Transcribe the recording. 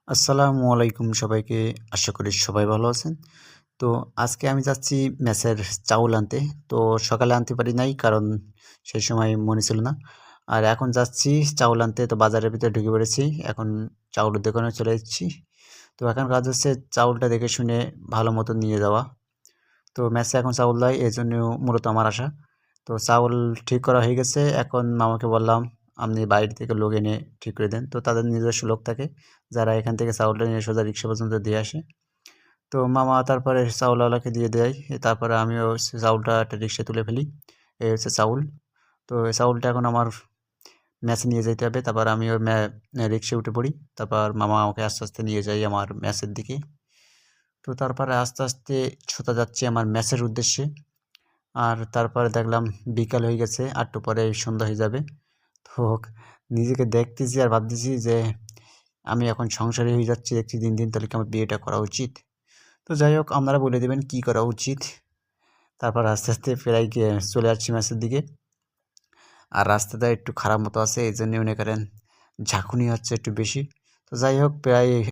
আসসালামু আলাইকুম সবাইকে। আশা করি সবাই ভালো আছেন। তো আজকে আমি যাচ্ছি মেসের চাউল আনতে। তো সকালে আনতে পারি নাই কারণ সেই সময় মনে ছিল না। আর এখন যাচ্ছি চাউল আনতে, তো বাজারের ভিতরে ঢুকে পড়েছি। এখন চাউলের দোকানে চলে এসেছি। তো এখন কাজ হচ্ছে চাউলটা দেখে শুনে ভালো মতো নিয়ে যাওয়া। তো মেসে এখন চাউল দেয়, এজন্য মূলত আমার আসা। তো চাউল ঠিক করা হয়ে গেছে। এখন মামাকে বললাম, আপনি বাইরে থেকে লোক এনে ঠিক করে দেন। তো তাদের নিজস্ব লোক থাকে, যারা এখান থেকে চাউলটা নিয়ে সোজা রিক্সা পর্যন্ত দিয়ে আসে। তো মামা তারপরে চাউলওয়ালাকে দিয়ে দেয়। তারপরে আমিও সে চাউলটা একটা রিক্সায় তুলে ফেলি। এই হচ্ছে চাউল। তো এই চাউলটা এখন আমার মেসে নিয়ে যাইতে হবে। তারপর আমিও রিক্সায় উঠে পড়ি। তারপর মামা আমাকে আস্তে, আস্তে নিয়ে যায় আমার মেসের দিকে। তো তারপরে আস্তে, আস্তে ছুটে যাচ্ছি আমার মেসের উদ্দেশ্যে। আর তারপরে দেখলাম বিকাল হয়ে গেছে, আরটু পরে সন্ধ্যা হয়ে যাবে। তো নিজেকে দেখতেছি আর ভাবতেছি যে আমি এখন সংসারী হয়ে যাচ্ছি দেখছি দিন, দিন, তাহলে কি আমার বিয়েটা করা উচিত? তো যাই হোক, আপনারা বলে দেবেন কি করা উচিত? তারপর আস্তে, আস্তে প্রায় গিয়ে চলে যাচ্ছি মেসের দিকে। আর রাস্তাটা একটু খারাপ মতো আছে, এইজন্য মনে করেন ঝাঁকুনি হচ্ছে একটু বেশি। তো যাই হোক, প্রায়